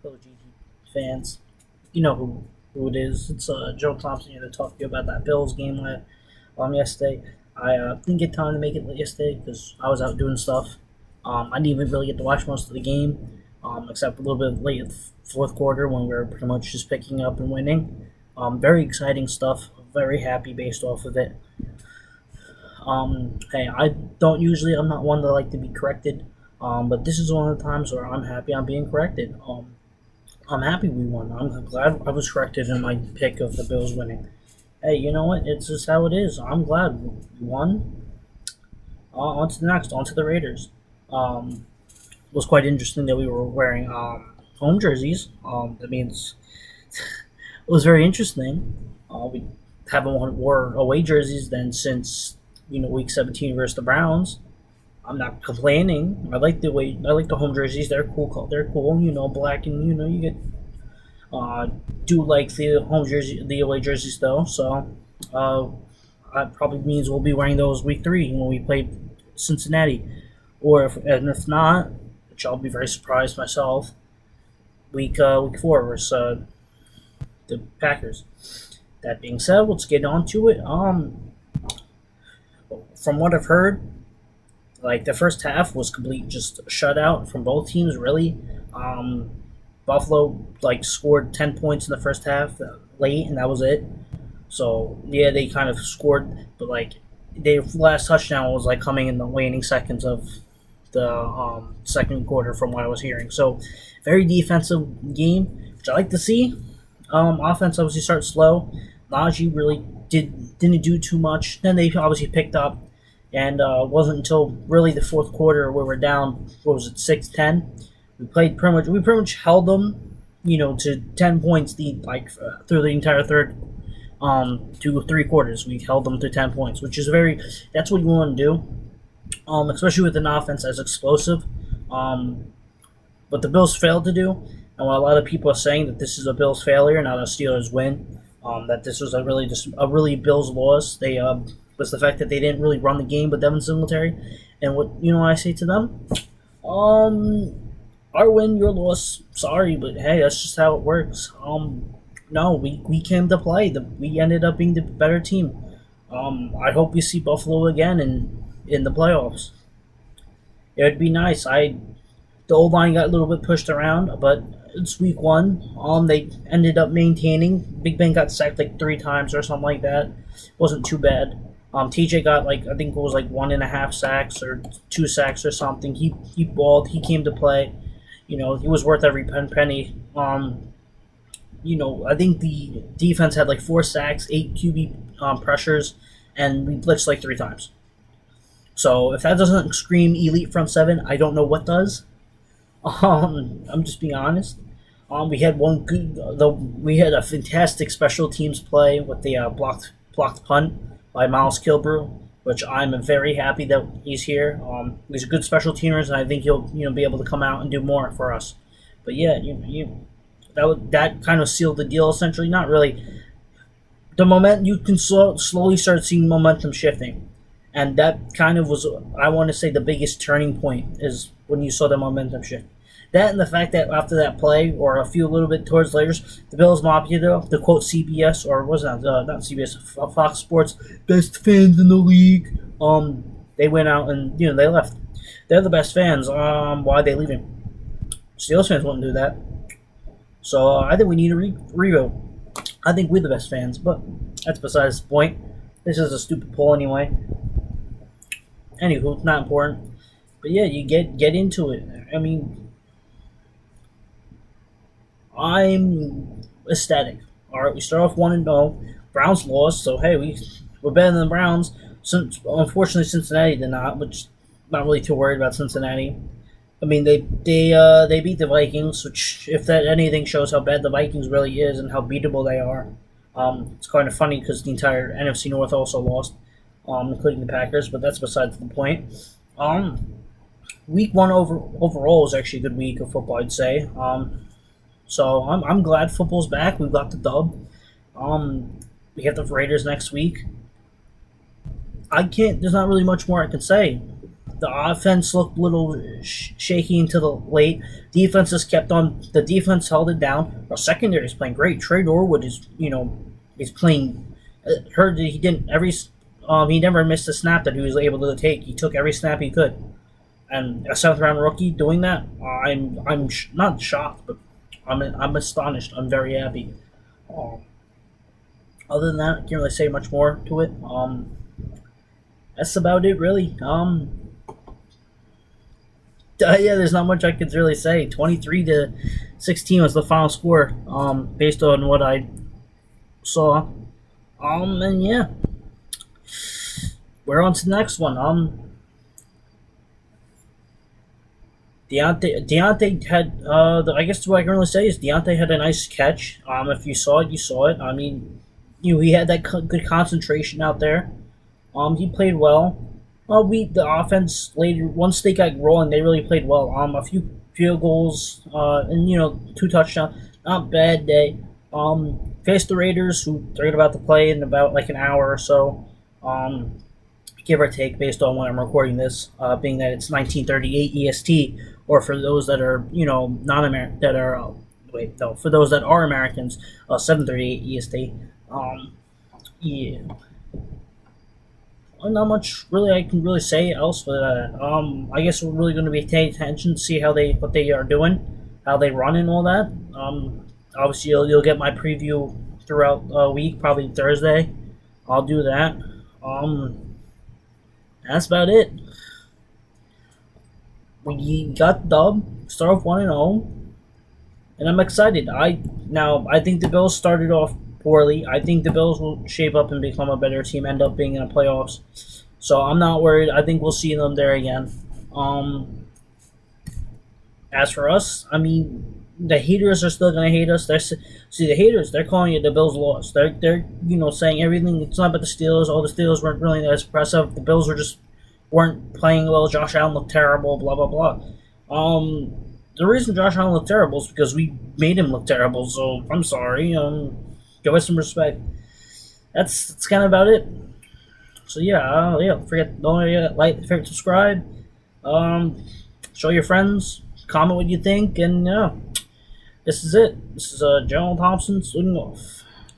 OG fans. You know who it is. It's Joe Thompson here to talk to you about that Bills game yesterday. I didn't get time to make it yesterday because I was out doing stuff. I didn't even really get to watch most of the game, except a little bit late in the fourth quarter when we were pretty much just picking up and winning. Very exciting stuff. Very happy based off of it. Hey, I'm not one that like to be corrected. But this is one of the times where I'm happy I'm being corrected. I'm happy we won. I'm glad I was corrected in my pick of the Bills winning. Hey, you know what? It's just how it is. I'm glad we won. On to the next. On to the Raiders. It was quite interesting that we were wearing home jerseys. That means it was very interesting. We haven't wore away jerseys then since week 17 versus the Browns. I'm not complaining. I like the home jerseys. They're cool. They're cool. Black and you get do like the away jerseys though. So uh, that probably means we'll be wearing those week 3 when we play Cincinnati, if not, which I'll be very surprised myself. Week 4 versus the Packers. That being said, let's get on to it. From what I've heard, like the first half was complete just shutout from both teams. Really, um, Buffalo like scored 10 points in the first half late, and that was it. So yeah, they kind of scored, but like their last touchdown was like coming in the waning seconds of the second quarter, from what I was hearing. So very defensive game, which I like to see. Offense obviously started slow. Najee really didn't do too much. Then they obviously picked up, and it wasn't until really the fourth quarter where we're down. What was it, 6-10? We pretty much held them, to 10 points through the entire third, 3 quarters. We held them to 10 points, which is that's what you want to do, especially with an offense as explosive. What the Bills failed to do, and what a lot of people are saying, that this is a Bills failure, not a Steelers win. That this was a really Bills loss. They was the fact that they didn't really run the game with Devin Singletary, and what I say to them, our win, your loss. Sorry, but hey, that's just how it works. No, we came to play. We ended up being the better team. I hope we see Buffalo again in the playoffs. It would be nice. The old line got a little bit pushed around, but it's week 1. They ended up maintaining. Big Ben got sacked like 3 times or something like that. Wasn't too bad. TJ got I think it was like 1.5 sacks or 2 sacks or something. He balled. He came to play. He was worth every penny. I think the defense had like 4 sacks, 8 QB pressures, and we blitzed like 3 times. So if that doesn't scream elite front seven, I don't know what does. I'm just being honest. We had we had a fantastic special teams play with the blocked punt by Miles Kilbrew, which I'm very happy that he's here. He's a good special teamers, and I think he'll be able to come out and do more for us. But yeah, that kind of sealed the deal essentially. Not really. The moment you can slowly start seeing momentum shifting, and that kind of was, I want to say, the biggest turning point is when you saw the momentum shift. That and the fact that after that play, or a little bit towards later, the Bills Mafia, to quote CBS, or was that not CBS, Fox Sports, best fans in the league. They went out and they left. They're the best fans. Why are they leaving? Steelers fans wouldn't do that. So I think we need a revote. I think we're the best fans, but that's besides the point. This is a stupid poll anyway. Anywho, not important. But yeah, you get into it. I mean, I'm ecstatic. All right, we start off 1-0. Browns lost, so hey, we're better than the Browns. Unfortunately, Cincinnati did not, which not really too worried about Cincinnati. I mean, they beat the Vikings, which if that anything shows how bad the Vikings really is and how beatable they are. It's kind of funny because the entire NFC North also lost, including the Packers, but that's besides the point. Week 1 overall was actually a good week of football, I'd say. So I'm glad football's back. We've got the dub. We have the Raiders next week. There's not really much more I can say. the offense looked a little shaky into the late. Defense just kept on. The defense held it down. Our secondary is playing great. Trey Norwood is is playing. Heard that he didn't he never missed a snap that he was able to take. He took every snap he could, and a seventh round rookie doing that. I'm not shocked, but I'm astonished. I'm very happy. Other than that, I can't really say much more to it. That's about it, really. Yeah, there's not much I could really say. 23-16 was the final score. Based on what I saw. And yeah, we're on to the next one. Deontay had I guess what I can really say is Deontay had a nice catch. If you saw it, you saw it. I mean, he had that good concentration out there. He played well. The offense later once they got rolling, they really played well. A few field goals, and 2 touchdowns. Not bad day. Faced the Raiders, who they're about to play in about like an hour or so. Give or take, based on when I'm recording this, being that it's 1938 EST, or for those that are non-American that are for those that are Americans, 7:38 EST. Yeah. Not much really I can really say else, but I guess we're really going to be paying attention to see what they are doing, how they run and all that. Obviously you'll get my preview throughout the week, probably Thursday. I'll do that. That's about it. We got the dub, start off 1-0, and I'm excited. I think the Bills started off poorly. I think the Bills will shape up and become a better team, end up being in the playoffs. So I'm not worried. I think we'll see them there again. As for us, I mean, the haters are still gonna hate us. The haters, they're calling it the Bills lost. They're saying everything. It's not about the Steelers. All the Steelers weren't really that impressive. The Bills weren't playing well. Josh Allen looked terrible. Blah blah blah. The reason Josh Allen looked terrible is because we made him look terrible. So I'm sorry. Give us some respect. That's kind of about it. So yeah, don't forget like, favorite, subscribe. Show your friends. Comment what you think, and this is it. This is General Thompson signing off.